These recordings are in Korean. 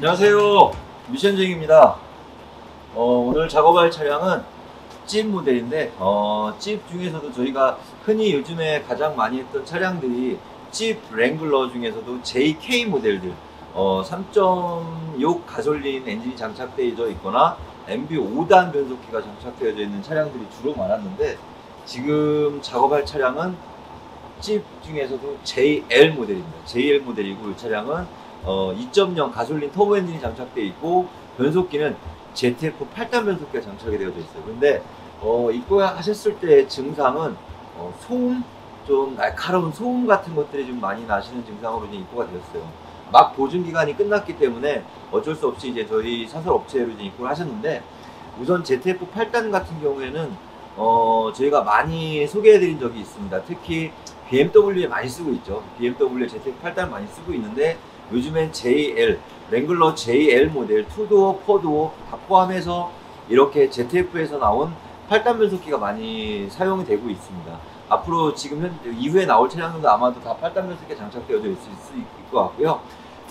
안녕하세요, 미션쟁입니다. 오늘 작업할 차량은 찝 모델인데 찝 중에서도 저희가 흔히 요즘에 가장 많이 했던 차량들이 찝 랭글러 중에서도 JK 모델들 3.6 가솔린 엔진이 장착되어 있거나 MB 5단 변속기가 장착되어 있는 차량들이 주로 많았는데, 지금 작업할 차량은 찝 중에서도 JL 모델입니다. JL 모델이고, 이 차량은 2.0 가솔린 터보 엔진이 장착되어 있고, 변속기는 ZF 8단 변속기가 장착이 되어져 있어요. 근데 입고하셨을 때 증상은 소음, 좀 날카로운 소음 같은 것들이 좀 많이 나시는 증상으로 이제 입고가 되었어요. 막 보증 기간이 끝났기 때문에 어쩔 수 없이 이제 저희 사설 업체로 이제 입고를 하셨는데, 우선 ZF 8단 같은 경우에는 저희가 많이 소개해 드린 적이 있습니다. 특히 BMW에 많이 쓰고 있죠. BMW ZF 8단 많이 쓰고 있는데, 요즘엔 JL, 랭글러 JL 모델 2도어, 4도어 다 포함해서 이렇게 ZF에서 나온 8단 변속기가 많이 사용이 되고 있습니다. 앞으로 지금 이후에 나올 차량들도 아마도 다 8단 변속기가 장착되어져 있을 수 있을 것 같고요.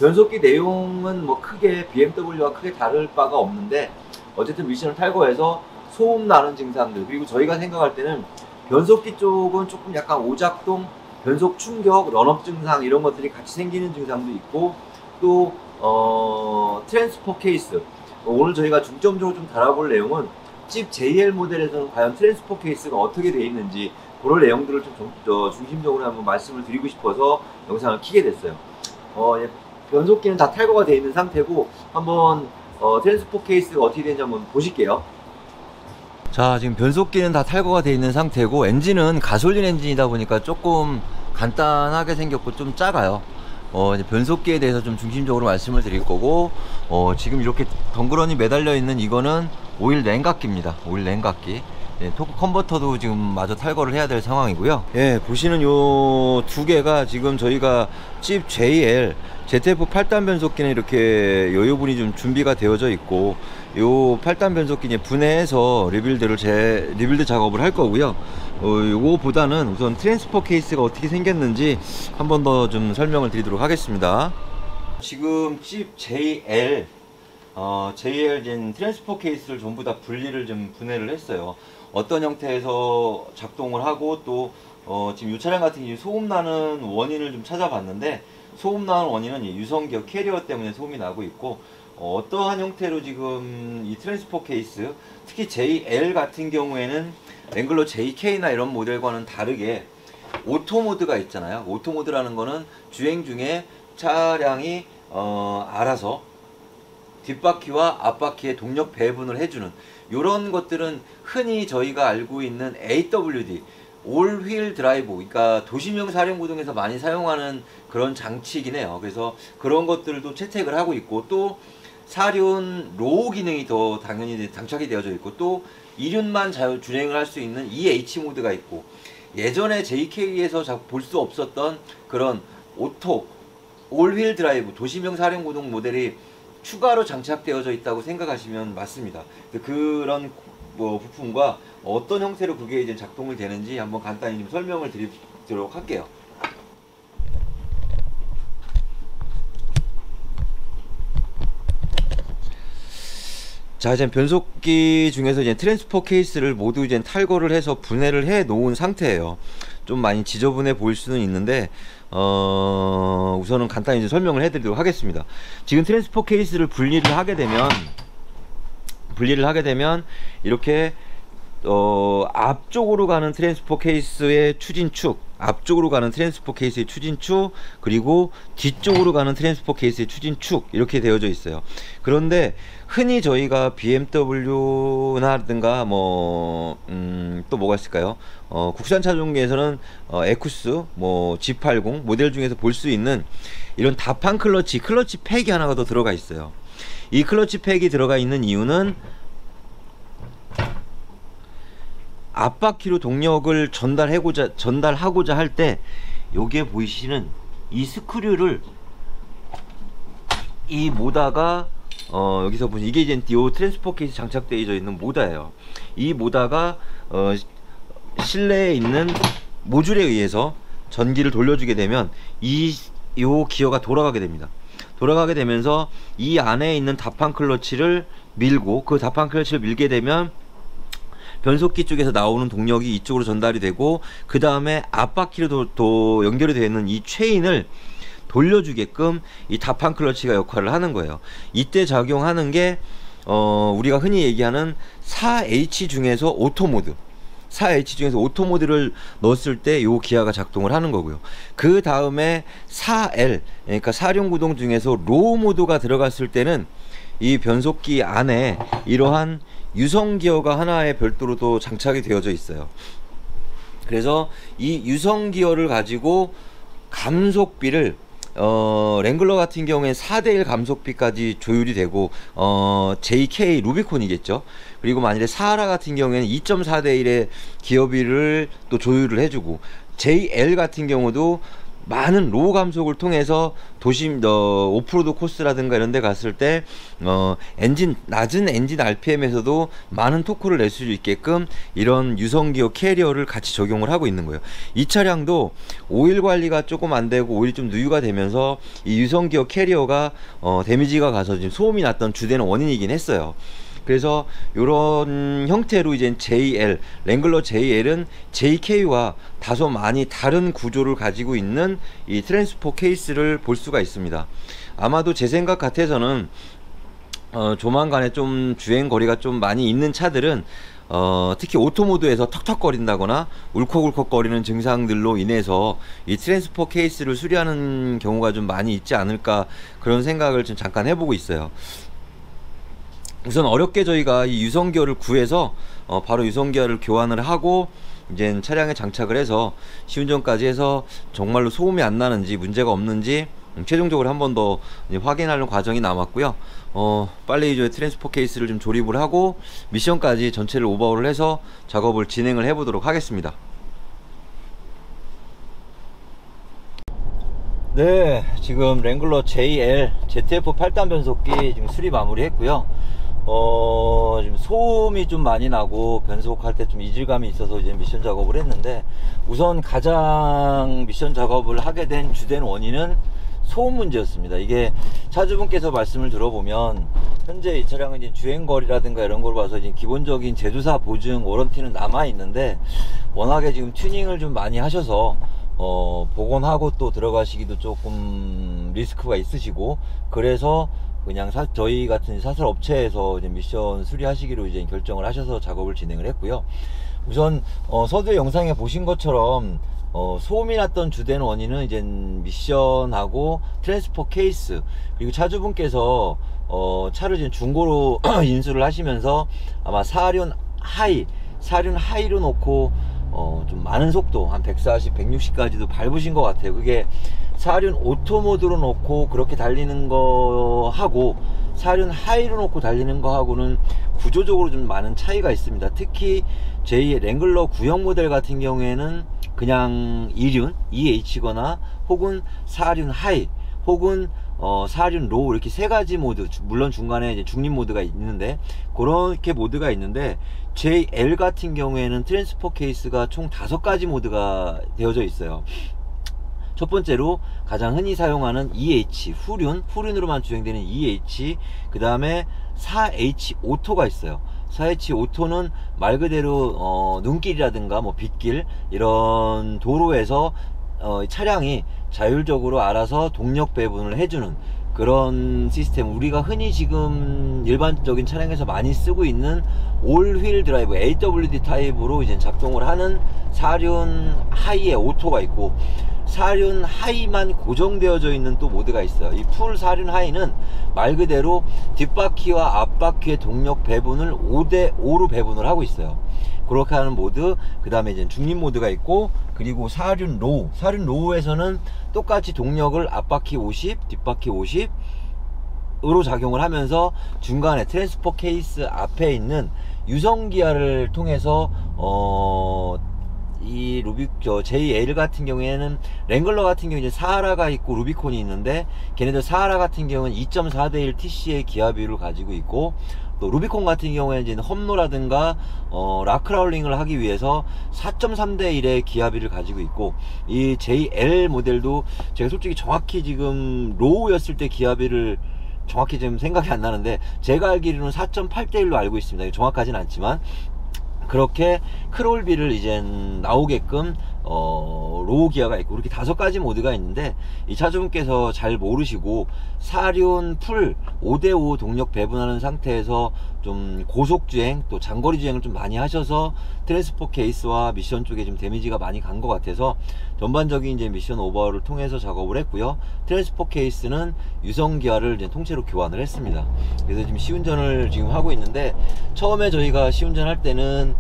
변속기 내용은 뭐 크게 BMW와 크게 다를 바가 없는데, 어쨌든 미션을 탈거해서 소음 나는 증상들, 그리고 저희가 생각할 때는 변속기 쪽은 조금 약간 오작동, 변속 충격, 런업 증상 이런 것들이 같이 생기는 증상도 있고, 또 트랜스퍼 케이스, 오늘 저희가 중점적으로 좀 다뤄볼 내용은 찝 JL 모델에서는 과연 트랜스퍼 케이스가 어떻게 되어 있는지, 그런 내용들을 좀 중심적으로 한번 말씀을 드리고 싶어서 영상을 켜게 됐어요. 변속기는 다 탈거가 되어 있는 상태고, 한번 트랜스퍼 케이스가 어떻게 되는지 한번 보실게요. 자, 지금 변속기는 다 탈거가 되어 있는 상태고, 엔진은 가솔린 엔진이다 보니까 조금 간단하게 생겼고 좀 작아요. 이제 변속기에 대해서 좀 중심적으로 말씀을 드릴 거고, 지금 이렇게 덩그러니 매달려 있는 이거는 오일 냉각기입니다. 오일 냉각기. 예, 토크 컨버터도 지금 마저 탈거를 해야 될 상황이고요. 예, 보시는 요 두 개가 지금 저희가 찝 JL ZF 8단 변속기는 이렇게 여유분이 좀 준비가 되어져 있고, 요 8단 변속기 이제 분해해서 리빌드 작업을 할 거고요. 요거보다는 우선 트랜스퍼 케이스가 어떻게 생겼는지 한 번 더 좀 설명을 드리도록 하겠습니다. 지금 찝 JL 트랜스퍼 케이스를 전부 다 분해를 했어요. 어떤 형태에서 작동을 하고, 또 지금 이 차량 같은 경우 소음 나는 원인을 좀 찾아봤는데, 소음 나는 원인은 유성기어 캐리어 때문에 소음이 나고 있고, 어떠한 형태로 지금 이 트랜스퍼 케이스, 특히 JL 같은 경우에는 랭글러 JK나 이런 모델과는 다르게 오토 모드가 있잖아요. 오토 모드라는 거는 주행 중에 차량이 알아서 뒷바퀴와 앞바퀴의 동력 배분을 해주는, 이런 것들은 흔히 저희가 알고 있는 AWD, 올 휠 드라이브, 그러니까 도심형 사륜구동에서 많이 사용하는 그런 장치이긴 해요. 그래서 그런 것들도 채택을 하고 있고, 또 사륜 로우 기능이 더 당연히 장착이 되어져 있고, 또 이륜만 주행을 할 수 있는 EH 모드가 있고, 예전에 JK에서 볼 수 없었던 그런 오토 올 휠 드라이브 도심형 사륜구동 모델이 추가로 장착되어져 있다고 생각하시면 맞습니다. 그런 부품과 어떤 형태로 그게 이제 작동을 되는지 한번 간단히 좀 설명을 드리도록 할게요. 자, 이제 변속기 중에서 이제 트랜스퍼 케이스를 모두 이제 탈거를 해서 분해를 해 놓은 상태예요. 좀 많이 지저분해 보일 수는 있는데, 우선은 간단히 이제 설명을 해드리도록 하겠습니다. 지금 트랜스퍼 케이스를 분리를 하게 되면 이렇게 앞쪽으로 가는 트랜스퍼 케이스의 추진축, 앞쪽으로 가는 트랜스퍼 케이스의 추진축, 그리고 뒤쪽으로 가는 트랜스퍼 케이스의 추진축, 이렇게 되어져 있어요. 그런데 흔히 저희가 BMW나든가 또 뭐가 있을까요? 국산 차종에서는 에쿠스, G80 모델 중에서 볼 수 있는 이런 다판 클러치 팩이 하나가 더 들어가 있어요. 이 클러치 팩이 들어가 있는 이유는 앞바퀴로 동력을 전달하고자 할 때, 여기에 보이시는 이 스크류를, 이 모다가 여기서 보시면 이게 이제 이 트랜스퍼 케이스 장착되어 있는 모다예요. 이 모다가 실내에 있는 모듈에 의해서 전기를 돌려주게 되면 요 기어가 돌아가게 됩니다. 돌아가게 되면서 이 안에 있는 다판 클러치를 밀고, 그 다판 클러치를 밀게 되면 변속기 쪽에서 나오는 동력이 이쪽으로 전달이 되고, 그 다음에 앞바퀴로 또 연결이 되어 있는 이 체인을 돌려주게끔 이 다판 클러치가 역할을 하는 거예요. 이때 작용하는 게 우리가 흔히 얘기하는 4H 중에서 오토모드, 4H 중에서 오토모드를 넣었을 때 요 기아가 작동을 하는 거고요. 그 다음에 4L, 그러니까 사륜구동 중에서 로우 모드가 들어갔을 때는 이 변속기 안에 이러한 유성 기어가 하나의 별도로 또 장착이 되어져 있어요. 그래서 이 유성 기어를 가지고 감속비를 랭글러 같은 경우에 4대1 감속비까지 조율이 되고, JK 루비콘이겠죠. 그리고 만일에 사하라 같은 경우에는 2.4대1의 기어비를 또 조율을 해주고, JL 같은 경우도 많은 로우 감속을 통해서 도심 오프로드 코스라든가 이런 데 갔을 때 낮은 엔진 RPM에서도 많은 토크를 낼 수 있게끔 이런 유성기어 캐리어를 같이 적용을 하고 있는 거예요. 이 차량도 오일 관리가 조금 안 되고 오일이 좀 누유가 되면서 이 유성기어 캐리어가 데미지가 가서 지금 소음이 났던 주된 원인이긴 했어요. 그래서 이런 형태로 이제 JL, 랭글러 JL은 JK와 다소 많이 다른 구조를 가지고 있는 이 트랜스포 케이스를 볼 수가 있습니다. 아마도 제 생각 같아서는 조만간에 좀 주행 거리가 좀 많이 있는 차들은 특히 오토모드에서 턱턱거린다거나 울컥울컥 거리는 증상들로 인해서 이 트랜스포 케이스를 수리하는 경우가 좀 많이 있지 않을까, 그런 생각을 좀 잠깐 해보고 있어요. 우선 어렵게 저희가 이 유성기어를 구해서 바로 유성기어를 교환을 하고 이제 차량에 장착을 해서 시운전까지 해서 정말로 소음이 안 나는지 문제가 없는지 최종적으로 한 번 더 확인하는 과정이 남았고요. 빨리 이제 트랜스포 케이스를 좀 조립을 하고 미션까지 전체를 오버홀을 해서 작업을 진행을 해 보도록 하겠습니다. 네, 지금 랭글러 JL ZF 8단 변속기 지금 수리 마무리 했고요. 지금 소음이 좀 많이 나고 변속할 때 좀 이질감이 있어서 이제 미션 작업을 했는데, 우선 가장 미션 작업을 하게 된 주된 원인은 소음 문제였습니다. 이게 차주분께서 말씀을 들어보면 현재 이 차량은 이제 주행거리라든가 이런 걸 봐서 이제 기본적인 제조사 보증 워런티는 남아 있는데, 워낙에 지금 튜닝을 좀 많이 하셔서 복원하고 또 들어가시기도 조금 리스크가 있으시고, 그래서 그냥 저희 같은 사설 업체에서 이제 미션 수리하시기로 이제 결정을 하셔서 작업을 진행을 했고요. 우선 서두에 영상에 보신 것처럼 소음이 났던 주된 원인은 이제 미션하고 트랜스포 케이스, 그리고 차주분께서 차를 지금 중고로 인수를 하시면서 아마 사륜 하이로 놓고 좀 많은 속도 한 140, 160까지도 밟으신 것 같아요. 그게 사륜 오토모드로 놓고 그렇게 달리는 거하고 사륜 하이로 놓고 달리는 거하고는 구조적으로 좀 많은 차이가 있습니다. 특히 제2의 랭글러 구형 모델 같은 경우에는 그냥 2륜, 2H거나 혹은 사륜 하이 혹은 사륜 로우, 이렇게 세 가지 모드, 물론 중간에 이제 중립 모드가 있는데, 그렇게 모드가 있는데 JL 같은 경우에는 트랜스포 케이스가 총 5가지 모드가 되어져 있어요. 첫 번째로 가장 흔히 사용하는 2H 후륜으로만 주행되는 2H, 그 다음에 4H 오토가 있어요. 4H 오토는 말 그대로 눈길이라든가 뭐 빗길 이런 도로에서 차량이 자율적으로 알아서 동력 배분을 해주는 그런 시스템, 우리가 흔히 지금 일반적인 차량에서 많이 쓰고 있는 올휠 드라이브 AWD 타입으로 이제 작동을 하는 사륜 하이의 오토가 있고, 사륜 하이만 고정되어져 있는 또 모드가 있어요. 이 풀 사륜 하이는 말 그대로 뒷바퀴와 앞바퀴의 동력 배분을 5대5로 배분을 하고 있어요. 그렇게 하는 모드, 그 다음에 이제 중립 모드가 있고, 그리고 사륜 로우에서는 똑같이 동력을 앞바퀴 50, 뒷바퀴 50으로 작용을 하면서 중간에 트랜스포 케이스 앞에 있는 유성기어를 통해서 이 JL 같은 경우에는 랭글러 같은 경우 이제 사하라가 있고 루비콘이 있는데, 걔네들 사하라 같은 경우는 2.4대1 TC의 기아 비율을 가지고 있고, 또 루비콘 같은 경우에는 이제 험로라든가 락크라울링을 하기 위해서 4.3대 1의 기압비를 가지고 있고, 이 JL 모델도 제가 솔직히 정확히 지금 로우였을 때 기압비를 정확히 지금 생각이 안 나는데, 제가 알기로는 4.8대 1로 알고 있습니다. 정확하진 않지만 그렇게 크롤비를 이젠 나오게끔 로우 기어가 있고, 이렇게 5가지 모드가 있는데, 이 차주분께서 잘 모르시고 사륜 풀 5대5 동력 배분하는 상태에서 좀 고속주행 또 장거리 주행을 좀 많이 하셔서 트랜스포 케이스와 미션 쪽에 좀 데미지가 많이 간 것 같아서 전반적인 이제 미션 오버를 통해서 작업을 했고요. 트랜스포 케이스는 유성 기아를 이제 통째로 교환을 했습니다. 그래서 지금 시운전을 지금 하고 있는데, 처음에 저희가 시운전 할 때는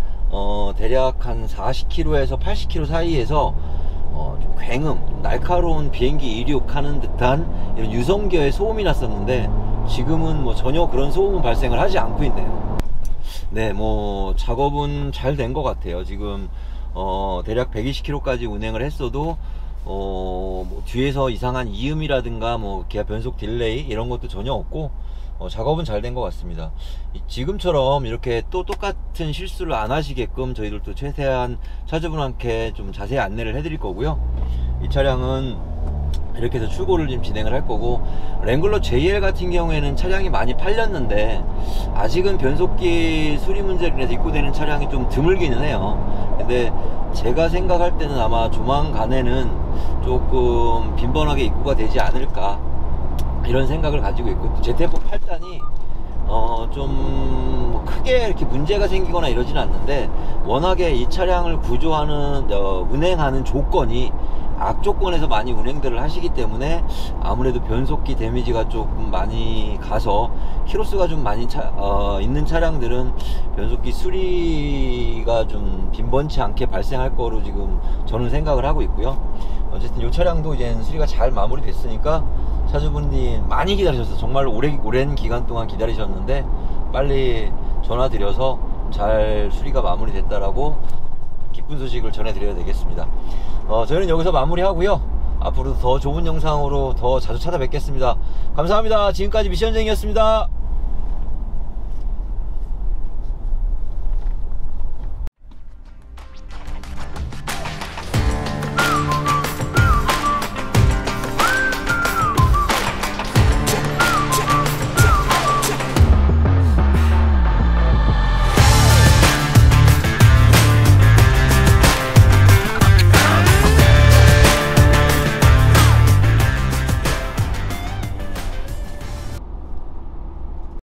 대략 한 40km에서 80km 사이에서 좀 굉음, 좀 날카로운 비행기 이륙하는 듯한 이런 유성기어의 소음이 났었는데, 지금은 뭐 전혀 그런 소음은 발생을 하지 않고 있네요. 네, 뭐 작업은 잘 된 것 같아요. 지금 대략 120km까지 운행을 했어도 뭐 뒤에서 이상한 이음이라든가 뭐 기아 변속 딜레이 이런 것도 전혀 없고, 작업은 잘 된 것 같습니다. 지금처럼 이렇게 또 똑같은 실수를 안 하시게끔 저희들도 최대한 차주분한테 좀 자세히 안내를 해드릴 거고요. 이 차량은 이렇게 해서 출고를 지금 진행을 할 거고, 랭글러 JL 같은 경우에는 차량이 많이 팔렸는데 아직은 변속기 수리 문제로 인해서 입고되는 차량이 좀 드물기는 해요. 근데 제가 생각할 때는 아마 조만간에는 조금 빈번하게 입고가 되지 않을까, 이런 생각을 가지고 있고, ZF 8단이 좀 크게 이렇게 문제가 생기거나 이러진 않는데, 워낙에 이 차량을 구조하는 운행하는 조건이 악조건에서 많이 운행들을 하시기 때문에 아무래도 변속기 데미지가 조금 많이 가서 키로수가 좀 많이 있는 차량들은 변속기 수리가 좀 빈번치 않게 발생할 거로 지금 저는 생각을 하고 있고요. 어쨌든 이 차량도 이제 수리가 잘 마무리 됐으니까 차주분이 많이 기다리셨어요. 정말 오랜 기간 동안 기다리셨는데 빨리 전화 드려서 잘 수리가 마무리 됐다라고 기쁜 소식을 전해드려야 되겠습니다. 저희는 여기서 마무리하고요. 앞으로 더 좋은 영상으로 더 자주 찾아뵙겠습니다. 감사합니다. 지금까지 미션쟁이였습니다.